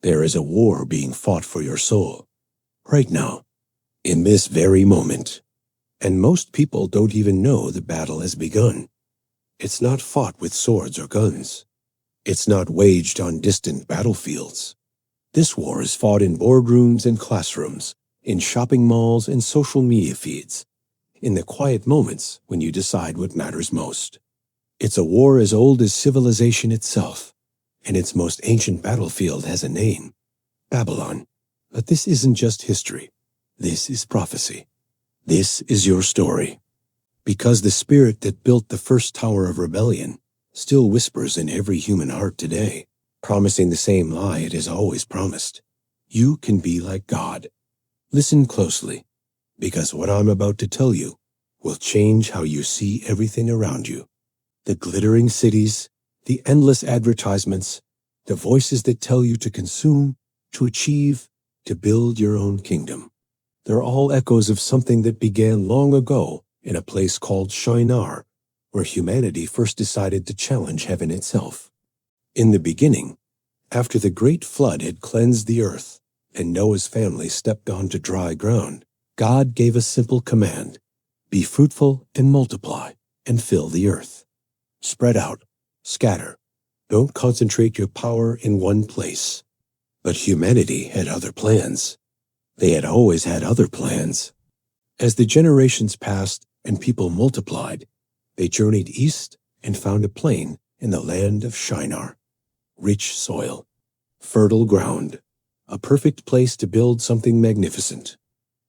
There is a war being fought for your soul, right now, in this very moment. And most people don't even know the battle has begun. It's not fought with swords or guns. It's not waged on distant battlefields. This war is fought in boardrooms and classrooms, in shopping malls and social media feeds, in the quiet moments when you decide what matters most. It's a war as old as civilization itself, and its most ancient battlefield has a name, Babylon. But this isn't just history. This is prophecy. This is your story. Because the spirit that built the first tower of rebellion still whispers in every human heart today, promising the same lie it has always promised. You can be like God. Listen closely, because what I'm about to tell you will change how you see everything around you. The glittering cities, the endless advertisements, the voices that tell you to consume, to achieve, to build your own kingdom. They're all echoes of something that began long ago in a place called Shinar, where humanity first decided to challenge heaven itself. In the beginning, after the great flood had cleansed the earth and Noah's family stepped onto dry ground, God gave a simple command: be fruitful and multiply and fill the earth. Spread out, scatter. Don't concentrate your power in one place. But humanity had other plans. They had always had other plans. As the generations passed and people multiplied, they journeyed east and found a plain in the land of Shinar. Rich soil, fertile ground, a perfect place to build something magnificent.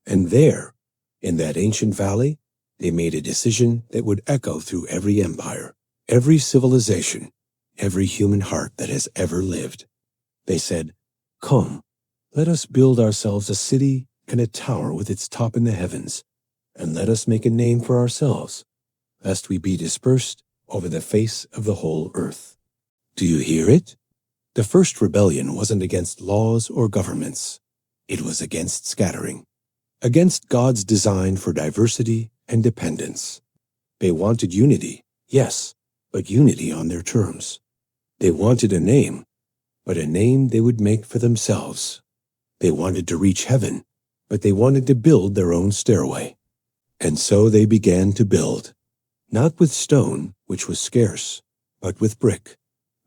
And there, in that ancient valley, they made a decision that would echo through every empire, every civilization, every human heart that has ever lived. They said, "Come, let us build ourselves a city and a tower with its top in the heavens, and let us make a name for ourselves, lest we be dispersed over the face of the whole earth." Do you hear it? The first rebellion wasn't against laws or governments. It was against scattering, against God's design for diversity and dependence. They wanted unity, yes, but unity on their terms. They wanted a name, but a name they would make for themselves. They wanted to reach heaven, but they wanted to build their own stairway. And so they began to build, not with stone, which was scarce, but with brick,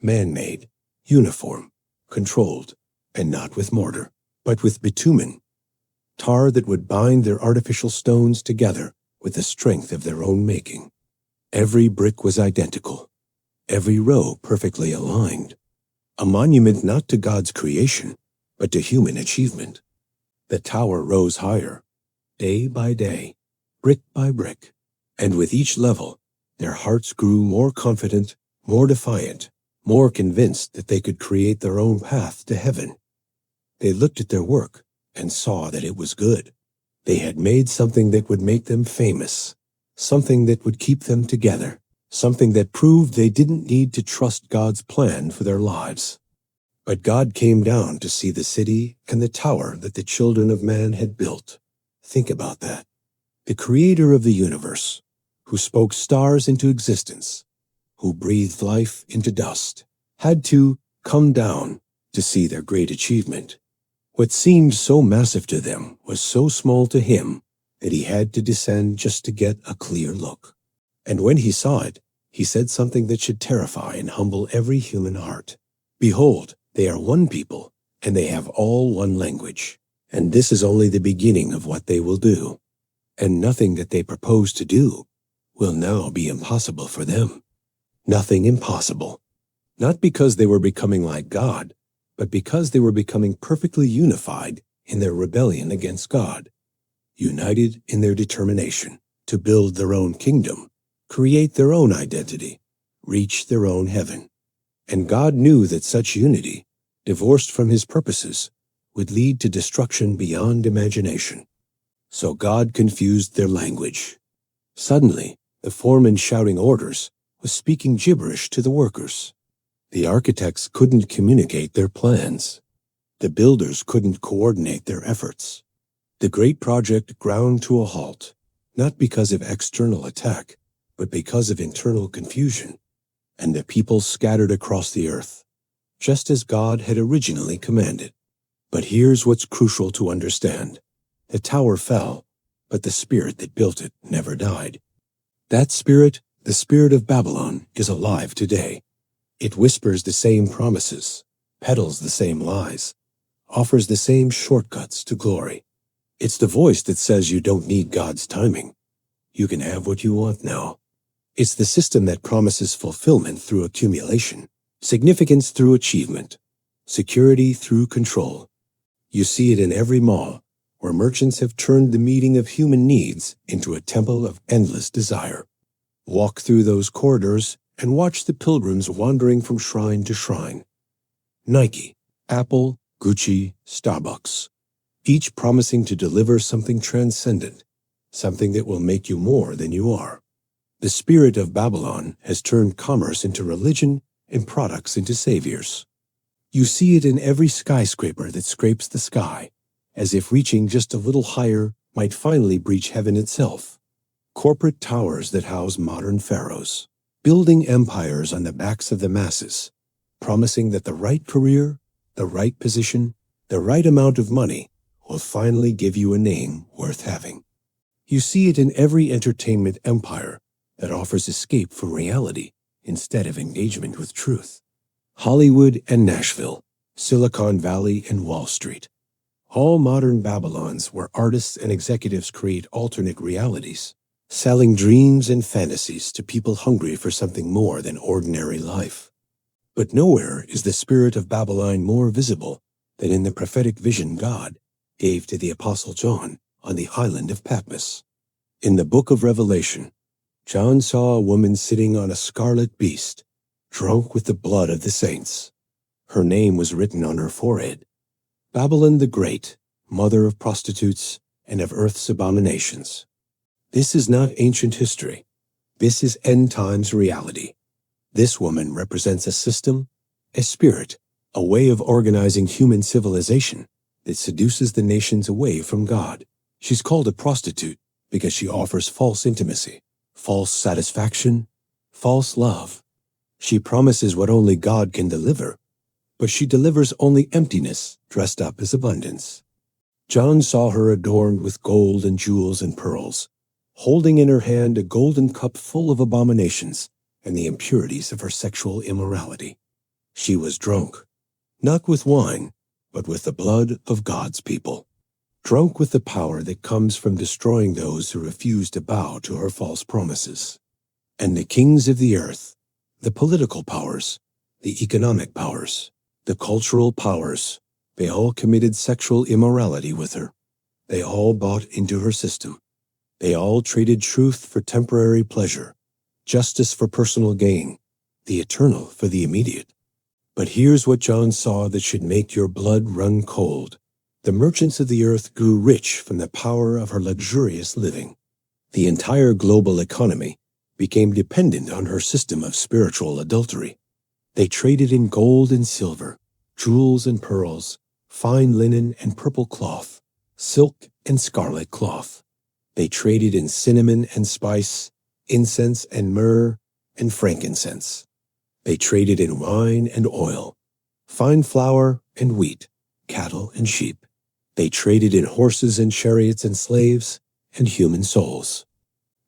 man-made, uniform, controlled, and not with mortar, but with bitumen, tar that would bind their artificial stones together with the strength of their own making. Every brick was identical, every row perfectly aligned, a monument not to God's creation, but to human achievement. The tower rose higher, day by day, brick by brick, and with each level, their hearts grew more confident, more defiant, more convinced that they could create their own path to heaven. They looked at their work and saw that it was good. They had made something that would make them famous, something that would keep them together, something that proved they didn't need to trust God's plan for their lives. But God came down to see the city and the tower that the children of man had built. Think about that. The creator of the universe, who spoke stars into existence, who breathed life into dust, had to come down to see their great achievement. What seemed so massive to them was so small to him that he had to descend just to get a clear look. And when he saw it, he said something that should terrify and humble every human heart. Behold, they are one people, and they have all one language. And this is only the beginning of what they will do. And nothing that they propose to do will now be impossible for them. Nothing impossible. Not because they were becoming like God, but because they were becoming perfectly unified in their rebellion against God, united in their determination to build their own kingdom, create their own identity, reach their own heaven. And God knew that such unity, divorced from his purposes, would lead to destruction beyond imagination. So God confused their language. Suddenly, the foreman shouting orders was speaking gibberish to the workers. The architects couldn't communicate their plans. The builders couldn't coordinate their efforts. The great project ground to a halt, not because of external attack, but because of internal confusion. And the people scattered across the earth, just as God had originally commanded. But here's what's crucial to understand. The tower fell, but the spirit that built it never died. That spirit, the spirit of Babylon, is alive today. It whispers the same promises, peddles the same lies, offers the same shortcuts to glory. It's the voice that says you don't need God's timing. You can have what you want now. It's the system that promises fulfillment through accumulation, significance through achievement, security through control. You see it in every mall, where merchants have turned the meeting of human needs into a temple of endless desire. Walk through those corridors and watch the pilgrims wandering from shrine to shrine. Nike, Apple, Gucci, Starbucks, each promising to deliver something transcendent, something that will make you more than you are. The spirit of Babylon has turned commerce into religion and products into saviors. You see it in every skyscraper that scrapes the sky, as if reaching just a little higher might finally breach heaven itself. Corporate towers that house modern pharaohs, building empires on the backs of the masses, promising that the right career, the right position, the right amount of money will finally give you a name worth having. You see it in every entertainment empire that offers escape from reality instead of engagement with truth. Hollywood and Nashville, Silicon Valley and Wall Street, all modern Babylons where artists and executives create alternate realities, selling dreams and fantasies to people hungry for something more than ordinary life. But nowhere is the spirit of Babylon more visible than in the prophetic vision God gave to the Apostle John on the island of Patmos. In the book of Revelation, John saw a woman sitting on a scarlet beast, drunk with the blood of the saints. Her name was written on her forehead, Babylon the Great, mother of prostitutes and of earth's abominations. This is not ancient history. This is end times reality. This woman represents a system, a spirit, a way of organizing human civilization that seduces the nations away from God. She's called a prostitute because she offers false intimacy, false satisfaction, false love. She promises what only God can deliver, but she delivers only emptiness dressed up as abundance. John saw her adorned with gold and jewels and pearls, holding in her hand a golden cup full of abominations and the impurities of her sexual immorality. She was drunk, not with wine, but with the blood of God's people, drunk with the power that comes from destroying those who refuse to bow to her false promises. And the kings of the earth, the political powers, the economic powers, the cultural powers, they all committed sexual immorality with her. They all bought into her system. They all traded truth for temporary pleasure, justice for personal gain, the eternal for the immediate. But here's what John saw that should make your blood run cold. The merchants of the earth grew rich from the power of her luxurious living. The entire global economy became dependent on her system of spiritual adultery. They traded in gold and silver, jewels and pearls, fine linen and purple cloth, silk and scarlet cloth. They traded in cinnamon and spice, incense and myrrh and frankincense. They traded in wine and oil, fine flour and wheat, cattle and sheep. They traded in horses and chariots and slaves and human souls.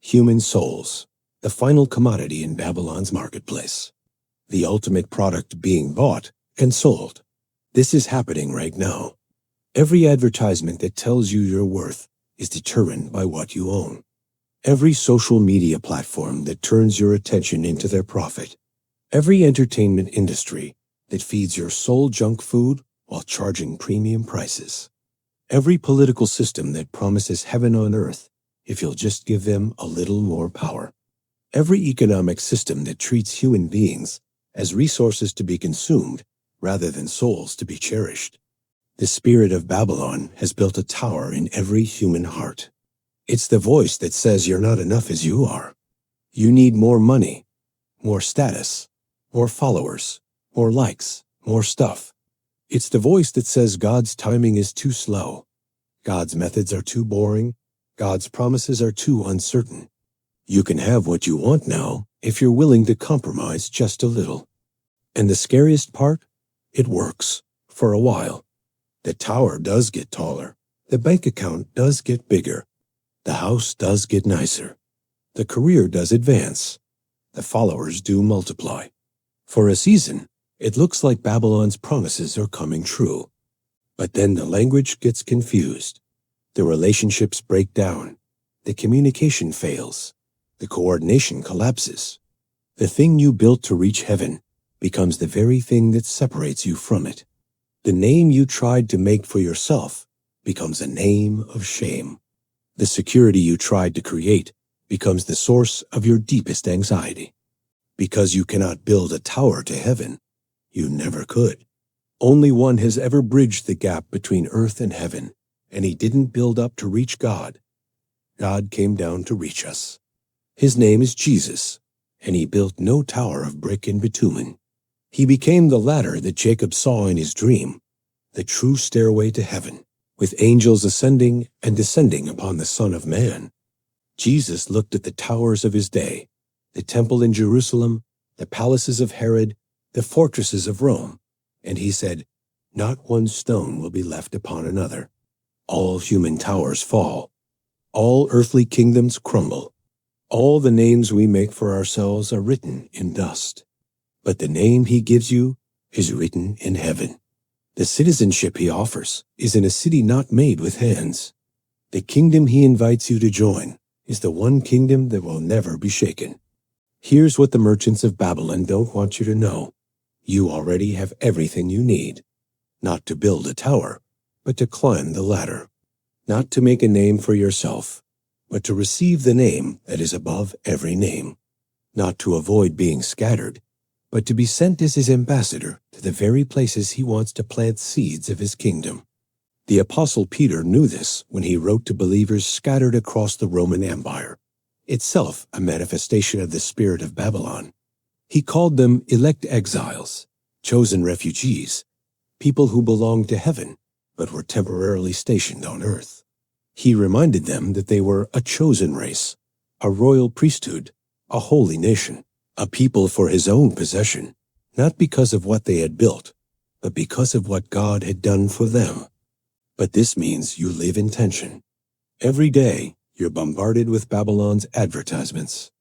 Human souls, the final commodity in Babylon's marketplace. The ultimate product being bought and sold. This is happening right now. Every advertisement that tells you your worth is determined by what you own. Every social media platform that turns your attention into their profit. Every entertainment industry that feeds your soul junk food while charging premium prices. Every political system that promises heaven on earth if you'll just give them a little more power. Every economic system that treats human beings as resources to be consumed rather than souls to be cherished. The spirit of Babylon has built a tower in every human heart. It's the voice that says you're not enough as you are. You need more money, more status, more followers, more likes, more stuff. It's the voice that says God's timing is too slow. God's methods are too boring. God's promises are too uncertain. You can have what you want now if you're willing to compromise just a little. And the scariest part? It works, for a while. The tower does get taller. The bank account does get bigger. The house does get nicer. The career does advance. The followers do multiply. For a season, it looks like Babylon's promises are coming true. But then the language gets confused. The relationships break down. The communication fails. The coordination collapses. The thing you built to reach heaven becomes the very thing that separates you from it. The name you tried to make for yourself becomes a name of shame. The security you tried to create becomes the source of your deepest anxiety. Because you cannot build a tower to heaven, you never could. Only one has ever bridged the gap between earth and heaven, and he didn't build up to reach God. God came down to reach us. His name is Jesus, and he built no tower of brick and bitumen. He became the ladder that Jacob saw in his dream, the true stairway to heaven, with angels ascending and descending upon the Son of Man. Jesus looked at the towers of his day, the temple in Jerusalem, the palaces of Herod, the fortresses of Rome, and he said, "Not one stone will be left upon another. All human towers fall. All earthly kingdoms crumble. All the names we make for ourselves are written in dust. But the name he gives you is written in heaven. The citizenship he offers is in a city not made with hands. The kingdom he invites you to join is the one kingdom that will never be shaken. Here's what the merchants of Babylon don't want you to know. You already have everything you need. Not to build a tower, but to climb the ladder. Not to make a name for yourself, but to receive the name that is above every name. Not to avoid being scattered, but to be sent as his ambassador to the very places he wants to plant seeds of his kingdom. The Apostle Peter knew this when he wrote to believers scattered across the Roman Empire, itself a manifestation of the spirit of Babylon. He called them elect exiles, chosen refugees, people who belonged to heaven but were temporarily stationed on earth. He reminded them that they were a chosen race, a royal priesthood, a holy nation, a people for his own possession, not because of what they had built, but because of what God had done for them. But this means you live in tension. Every day, you're bombarded with Babylon's advertisements.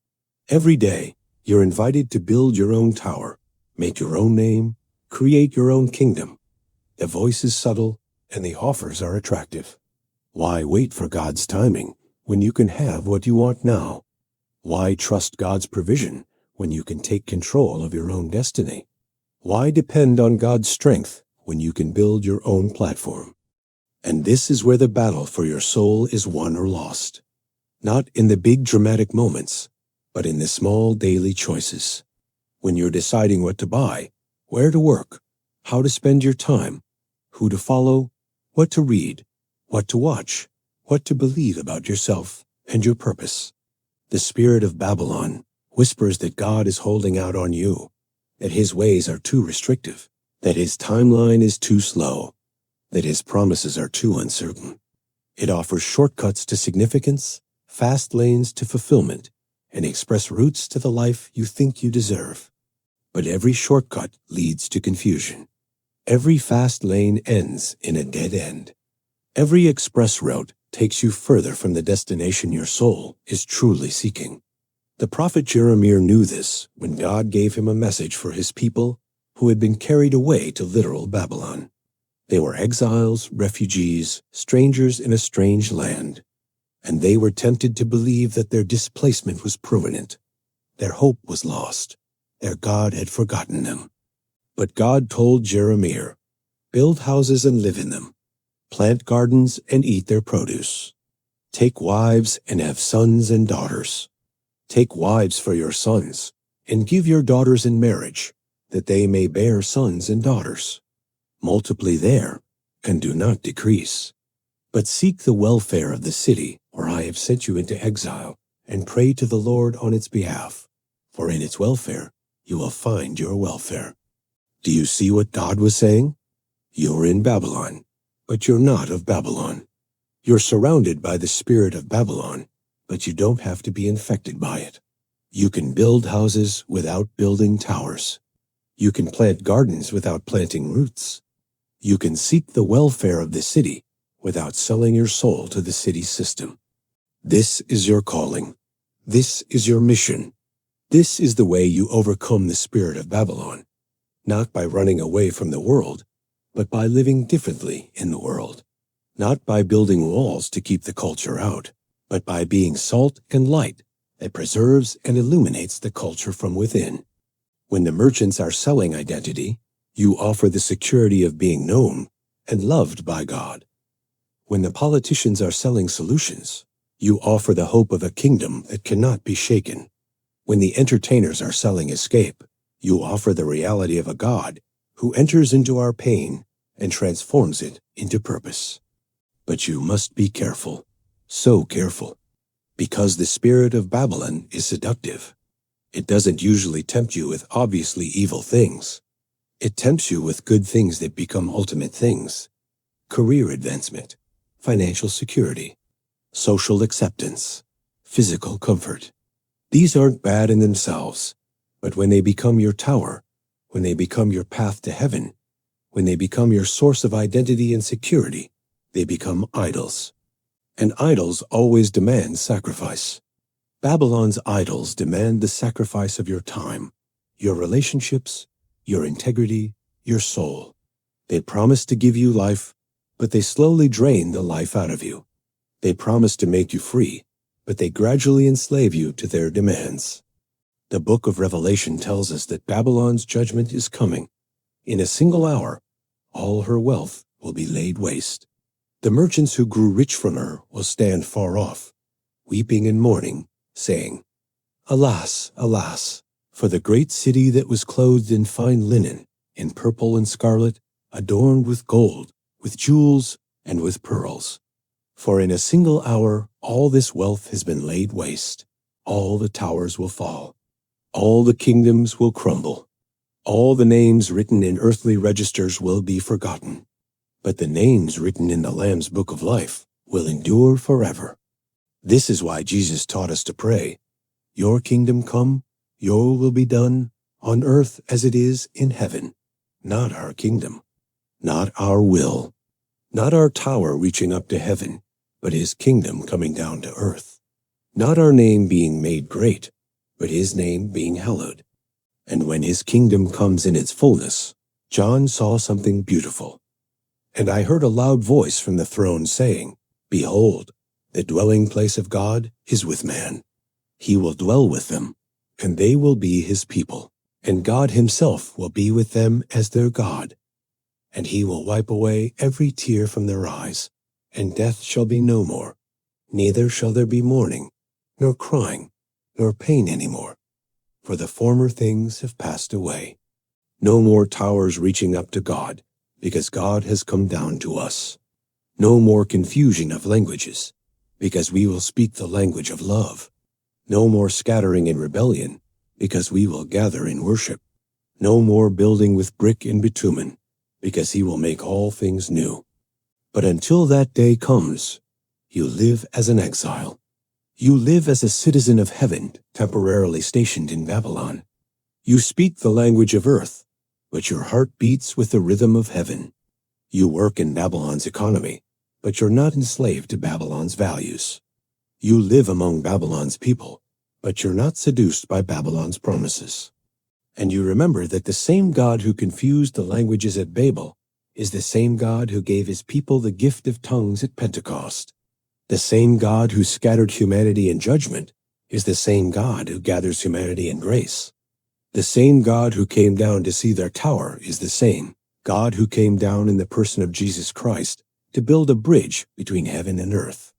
Every day, you're invited to build your own tower, make your own name, create your own kingdom. The voice is subtle, and the offers are attractive. Why wait for God's timing when you can have what you want now? Why trust God's provision when you can take control of your own destiny? Why depend on God's strength when you can build your own platform? And this is where the battle for your soul is won or lost. Not in the big dramatic moments, but in the small daily choices. When you're deciding what to buy, where to work, how to spend your time, who to follow, what to read, what to watch, what to believe about yourself and your purpose. The spirit of Babylon whispers that God is holding out on you, that his ways are too restrictive, that his timeline is too slow, that his promises are too uncertain. It offers shortcuts to significance, fast lanes to fulfillment, and express routes to the life you think you deserve. But every shortcut leads to confusion. Every fast lane ends in a dead end. Every express route takes you further from the destination your soul is truly seeking. The prophet Jeremiah knew this when God gave him a message for his people who had been carried away to literal Babylon. They were exiles, refugees, strangers in a strange land, and they were tempted to believe that their displacement was permanent. Their hope was lost. Their God had forgotten them. But God told Jeremiah, "Build houses and live in them. Plant gardens and eat their produce. Take wives and have sons and daughters. Take wives for your sons, and give your daughters in marriage, that they may bear sons and daughters. Multiply there, and do not decrease. But seek the welfare of the city where I have sent you into exile, and pray to the Lord on its behalf, for in its welfare you will find your welfare." Do you see what God was saying? You're in Babylon, but you're not of Babylon. You're surrounded by the spirit of Babylon, but you don't have to be infected by it. You can build houses without building towers. You can plant gardens without planting roots. You can seek the welfare of the city without selling your soul to the city system. This is your calling. This is your mission. This is the way you overcome the spirit of Babylon, not by running away from the world, but by living differently in the world, not by building walls to keep the culture out, but by being salt and light that preserves and illuminates the culture from within. When the merchants are selling identity, you offer the security of being known and loved by God. When the politicians are selling solutions, you offer the hope of a kingdom that cannot be shaken. When the entertainers are selling escape, you offer the reality of a God who enters into our pain and transforms it into purpose. But you must be careful, so careful, because the spirit of Babylon is seductive. It doesn't usually tempt you with obviously evil things. It tempts you with good things that become ultimate things: career advancement, financial security, social acceptance, physical comfort. These aren't bad in themselves, but when they become your tower, when they become your path to heaven, when they become your source of identity and security, they become idols. And idols always demand sacrifice. Babylon's idols demand the sacrifice of your time, your relationships, your integrity, your soul. They promise to give you life, but they slowly drain the life out of you. They promise to make you free, but they gradually enslave you to their demands. The book of Revelation tells us that Babylon's judgment is coming. In a single hour, all her wealth will be laid waste. The merchants who grew rich from her will stand far off, weeping and mourning, saying, "Alas, alas, for the great city that was clothed in fine linen, in purple and scarlet, adorned with gold, with jewels, and with pearls. For in a single hour all this wealth has been laid waste. All the towers will fall. All the kingdoms will crumble. All the names written in earthly registers will be forgotten. But the names written in the Lamb's book of life will endure forever." This is why Jesus taught us to pray, "Your kingdom come, your will be done, on earth as it is in heaven." Not our kingdom, not our will, not our tower reaching up to heaven, but his kingdom coming down to earth. Not our name being made great, but his name being hallowed. And when his kingdom comes in its fullness, John saw something beautiful. And I heard a loud voice from the throne saying, "Behold, the dwelling place of God is with man. He will dwell with them, and they will be his people. And God himself will be with them as their God. And he will wipe away every tear from their eyes, and death shall be no more. Neither shall there be mourning, nor crying, nor pain any more, for the former things have passed away." No more towers reaching up to God, because God has come down to us. No more confusion of languages, because we will speak the language of love. No more scattering in rebellion, because we will gather in worship. No more building with brick and bitumen, because he will make all things new. But until that day comes, you live as an exile. You live as a citizen of heaven, temporarily stationed in Babylon. You speak the language of earth, but your heart beats with the rhythm of heaven. You work in Babylon's economy, but you're not enslaved to Babylon's values. You live among Babylon's people, but you're not seduced by Babylon's promises. And you remember that the same God who confused the languages at Babel is the same God who gave his people the gift of tongues at Pentecost. The same God who scattered humanity in judgment is the same God who gathers humanity in grace. The same God who came down to see their tower is the same God who came down in the person of Jesus Christ to build a bridge between heaven and earth.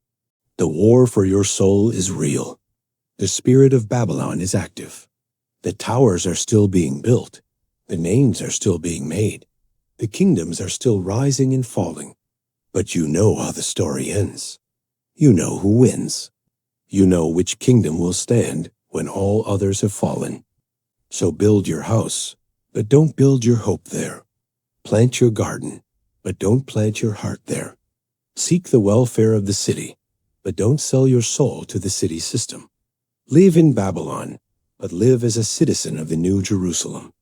The war for your soul is real. The spirit of Babylon is active. The towers are still being built. The names are still being made. The kingdoms are still rising and falling. But you know how the story ends. You know who wins. You know which kingdom will stand when all others have fallen. So build your house, but don't build your hope there. Plant your garden, but don't plant your heart there. Seek the welfare of the city, but don't sell your soul to the city system. Live in Babylon, but live as a citizen of the New Jerusalem.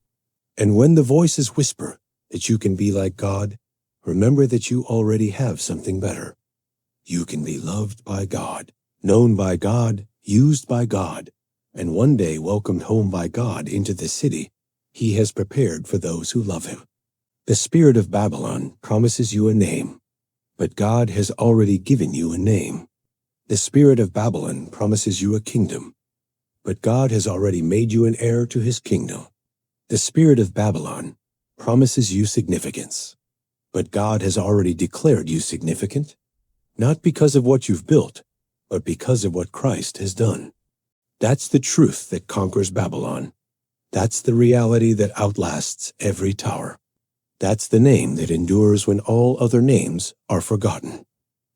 And when the voices whisper that you can be like God, remember that you already have something better. You can be loved by God, known by God, used by God, and one day welcomed home by God into the city He has prepared for those who love Him. The spirit of Babylon promises you a name, but God has already given you a name. The spirit of Babylon promises you a kingdom, but God has already made you an heir to His kingdom. The spirit of Babylon promises you significance, but God has already declared you significant, not because of what you've built, but because of what Christ has done. That's the truth that conquers Babylon. That's the reality that outlasts every tower. That's the name that endures when all other names are forgotten.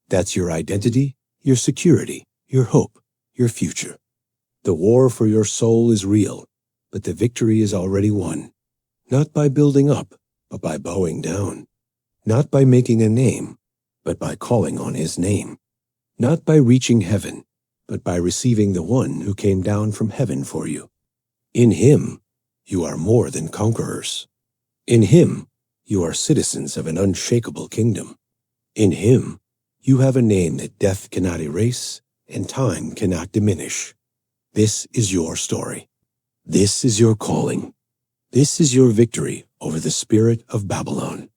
That's your identity, your security, your hope, your future. The war for your soul is real, but the victory is already won. Not by building up, but by bowing down. Not by making a name, but by calling on His name. Not by reaching heaven, but by receiving the one who came down from heaven for you. In Him, you are more than conquerors. In Him, you are citizens of an unshakable kingdom. In Him, you have a name that death cannot erase and time cannot diminish. This is your story. This is your calling. This is your victory over the spirit of Babylon.